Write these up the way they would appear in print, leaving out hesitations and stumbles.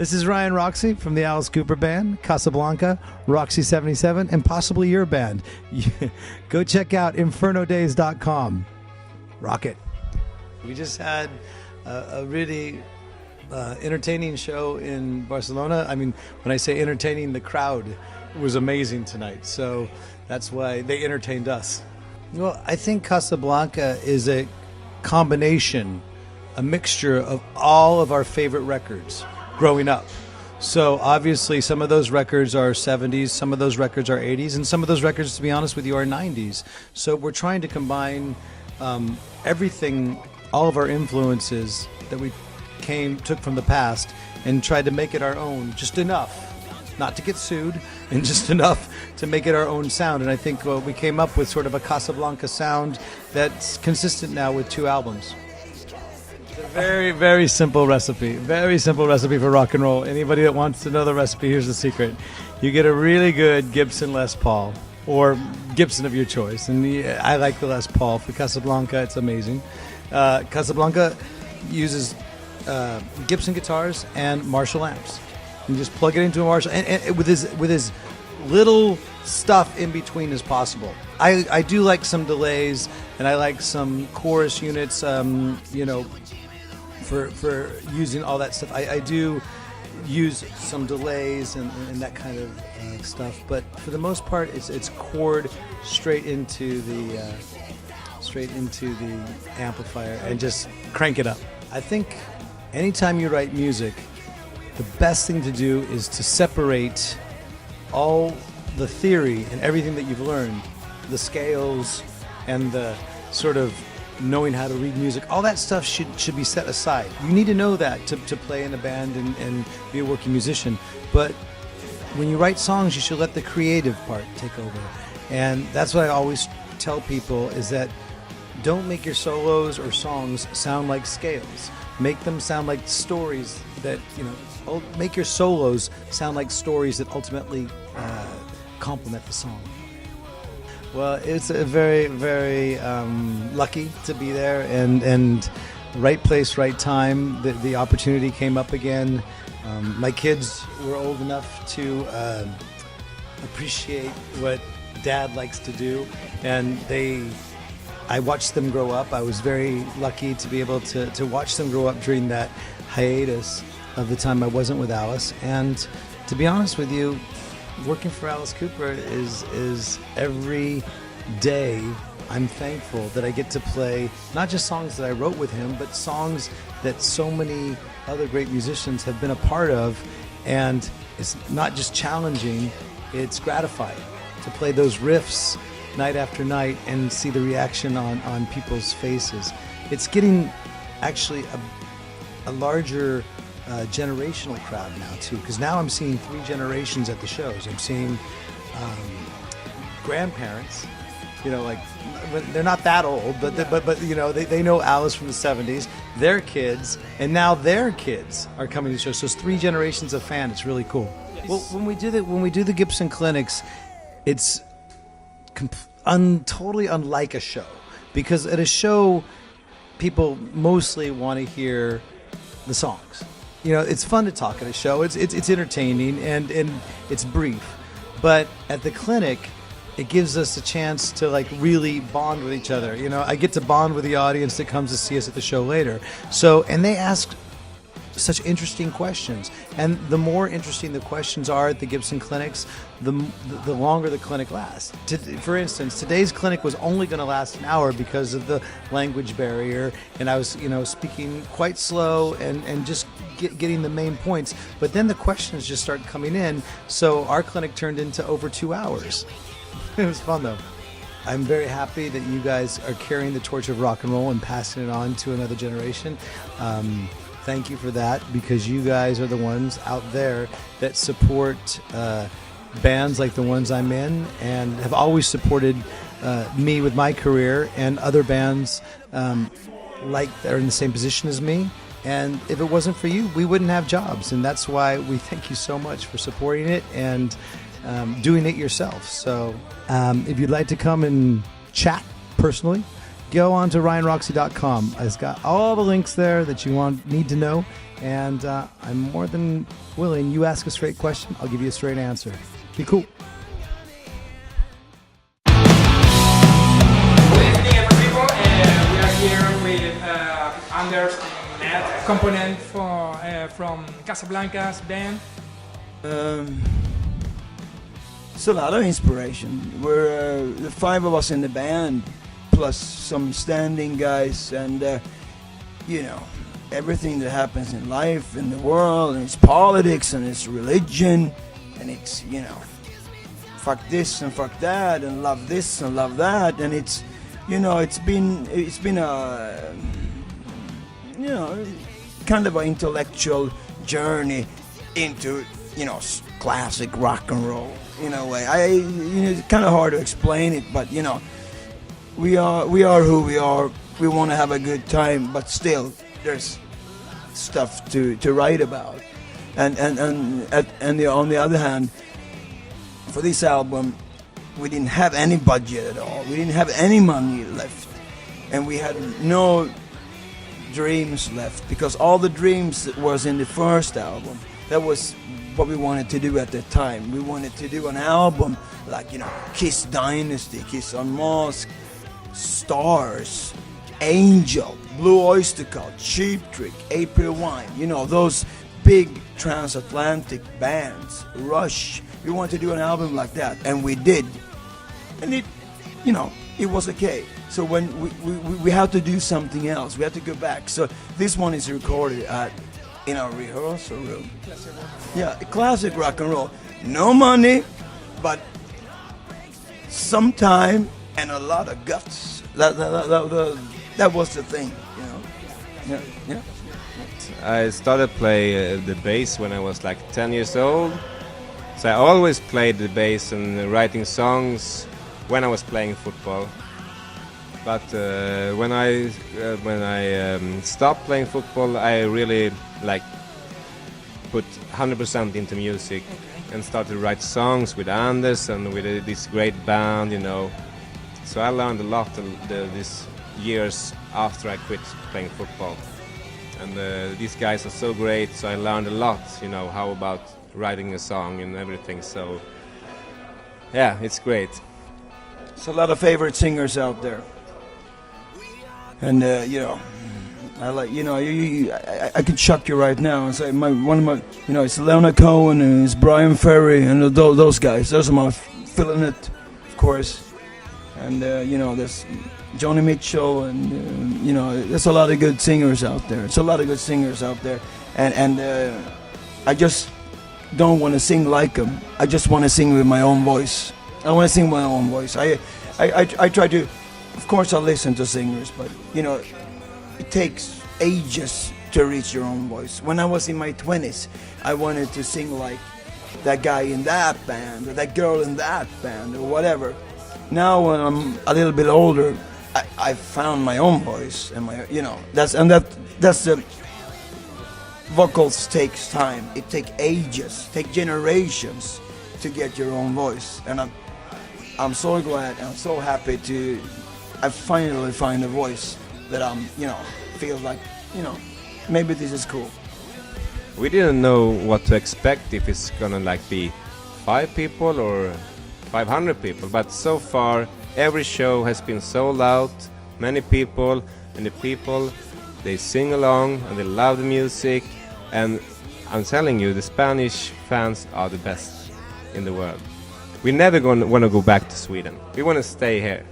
This is Ryan Roxie from the Alice Cooper Band, Casablanca, Roxie 77, and possibly your band. Go check out infernodays.com. Rock it. We just had a really entertaining show in Barcelona. I mean, when I say entertaining, the crowd was amazing tonight. So that's why they entertained us. Well, I think Casablanca is a combination, a mixture of all of our favorite records growing up. So obviously some of those records are 70s, some of those records are 80s, and some of those records, to be honest with you, are 90s. So we're trying to combine everything, all of our influences that we took from the past and tried to make it our own, just enough not to get sued, and just enough to make it our own sound. And I think we came up with sort of a Casablanca sound that's consistent now with 2 albums. It's a very, very simple recipe. Very simple recipe for rock and roll. Anybody that wants to know the recipe, here's the secret. You get a really good Gibson Les Paul, or Gibson of your choice. And I like the Les Paul. For Casablanca, it's amazing. Casablanca uses Gibson guitars and Marshall amps. You just plug it into a Marshall, and with as little stuff in between as possible. I do like some delays, and I like some chorus units, for using all that stuff. I do use some delays and that kind of stuff, but for the most part, it's chord straight into the amplifier and just crank it up. I think anytime you write music, the best thing to do is to separate all the theory and everything that you've learned, the scales and the sort of knowing how to read music. All that stuff should be set aside. You need to know that to play in a band and be a working musician. But when you write songs, you should let the creative part take over. And that's what I always tell people, is that don't make your solos or songs sound like scales. Make them sound like stories that, make your solos sound like stories that ultimately complement the song. Well, it's a very, very lucky to be there, and right place, right time. The opportunity came up again. My kids were old enough to appreciate what Dad likes to do, and I watched them grow up. I was very lucky to be able to watch them grow up during that hiatus of the time I wasn't with Alice. And to be honest with you, working for Alice Cooper is every day I'm thankful that I get to play not just songs that I wrote with him, but songs that so many other great musicians have been a part of. And it's not just challenging, it's gratifying to play those riffs night after night and see the reaction on people's faces. It's getting actually a larger generational crowd now too, because now I'm seeing 3 generations at the shows. I'm seeing grandparents, like they're not that old, but they know Alice from the 70s. Their kids, and now their kids are coming to the show. So it's 3 generations of fans. It's really cool. Yes. Well, when we do the Gibson clinics, it's totally unlike a show, because at a show, people mostly want to hear the songs. It's fun to talk at a show. It's entertaining and it's brief. But at the clinic, it gives us a chance to really bond with each other. I get to bond with the audience that comes to see us at the show later. So, and they ask such interesting questions. And the more interesting the questions are at the Gibson clinics, the longer the clinic lasts. For instance, today's clinic was only going to last an hour because of the language barrier, and I was, speaking quite slow and just getting the main points. But then the questions just started coming in, so our clinic turned into over 2 hours. It was fun, though. I'm very happy that you guys are carrying the torch of rock and roll and passing it on to another generation. Thank you for that, because you guys are the ones out there that support bands like the ones I'm in, and have always supported me with my career, and other bands that are in the same position as me. And if it wasn't for you, we wouldn't have jobs. And that's why we thank you so much for supporting it and doing it yourself. So if you'd like to come and chat personally, go on to ryanroxie.com. It's got all the links there that you need to know. And I'm more than willing. You ask a straight question, I'll give you a straight answer. Be cool. Good evening, everyone. We are here with Anders and Matt, component from Casablanca's band. It's a lot of inspiration. We're the five of us in the band, plus some standing guys, and everything that happens in life, in the world, and it's politics, and it's religion, and it's fuck this and fuck that, and love this and love that, and it's been a kind of an intellectual journey into classic rock and roll in a way. It's kind of hard to explain it, but we are who we are. We want to have a good time, but still there's stuff to write about. And on the other hand, for this album, we didn't have any budget at all. We didn't have any money left, and we had no dreams left, because all the dreams that was in the first album, that was what we wanted to do at the time. We wanted to do an album like Kiss Dynasty, Kiss Unmasked, Stars, Angel, Blue Oyster Cult, Cheap Trick, April Wine, those big transatlantic bands, Rush. We wanted to do an album like that, and we did. And it was okay. So when we had to do something else, we had to go back. So this one is recorded in a rehearsal room. Yeah, classic rock and roll. No money, but some time and a lot of guts. That was the thing, Yeah. I started play the bass when I was like 10 years old. So I always played the bass and writing songs when I was playing football. But when I stopped playing football, I really put 100% into music and started to write songs with Anders and with this great band, So I learned a lot these years after I quit playing football. And these guys are so great, so I learned a lot, how about writing a song and everything. So yeah, it's great. There's a lot of favorite singers out there. And I like, I could chuck you right now and say one of my, it's Leonard Cohen and it's Brian Ferry and those guys. Those are my filling it, of course. And there's Joni Mitchell and there's a lot of good singers out there. It's a lot of good singers out there, and I just don't want to sing like them. I just want to sing with my own voice. I want to sing my own voice. I try to, of course, I listen to singers, but it takes ages to reach your own voice. When I was in my 20s, I wanted to sing like that guy in that band or that girl in that band or whatever. Now when I'm a little bit older, I found my own voice, and that's the vocals takes time. It takes ages, take generations to get your own voice, and I'm so glad, I'm so happy I finally find a voice that feel like maybe this is cool. We didn't know what to expect, if it's gonna be 5 people or 500 people, but so far every show has been sold out. Many people, and the people, they sing along and they love the music, and I'm telling you, the Spanish fans are the best in the world. We never want to go back to Sweden. We want to stay here.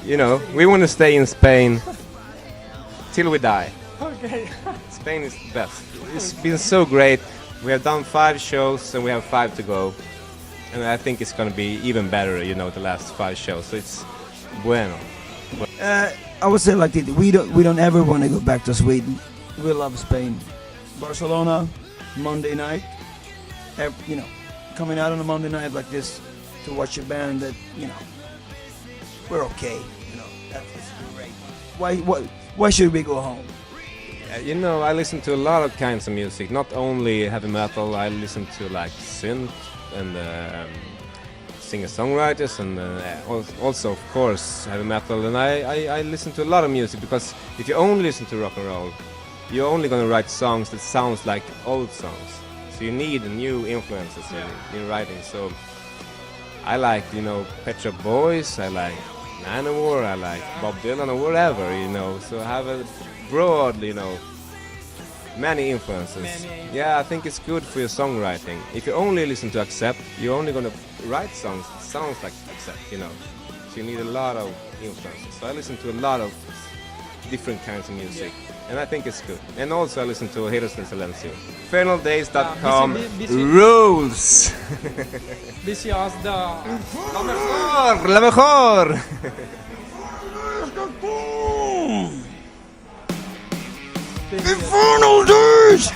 We want to stay in Spain till we die. Okay. Spain is the best. It's been so great. We have done 5 shows and we have 5 to go. And I think it's going to be even better, the last 5 shows. So it's bueno. I would say like this: we don't ever want to go back to Sweden. We love Spain. Barcelona, Monday night. Coming out on a Monday night like this to watch a band that we're okay. That is great. Why should we go home? I listen to a lot of kinds of music. Not only heavy metal. I listen to synth and singer-songwriters and also, of course, heavy metal. And I listen to a lot of music, because if you only listen to rock and roll, you're only going to write songs that sounds like old songs. So you need new influences in writing. So I like, Pet Shop Boys, I like Manowar, I like Bob Dylan or whatever, So I have a broad, many influences. Yeah, I think it's good for your songwriting. If you only listen to Accept, you're only going to write songs that sounds like Accept, So you need a lot of influences. So I listen to a lot of different kinds of music. And I think it's good. And also I listen to Heroes del Silencio. Infernaldays.com rules! This is the... La mejor! Infernal Days!